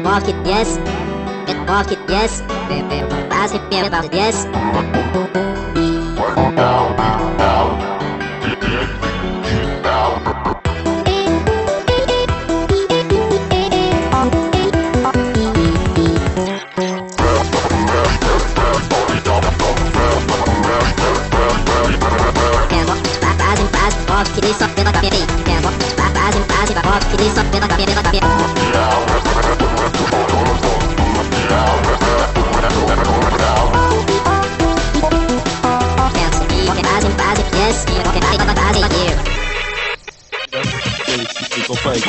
Walk it, yes. Get walk it, yes. Pass it, yeah, about it, yes. Walk que nem só pela cabeça. Walk que nem só pela cabeça. Yes, Ficou feio.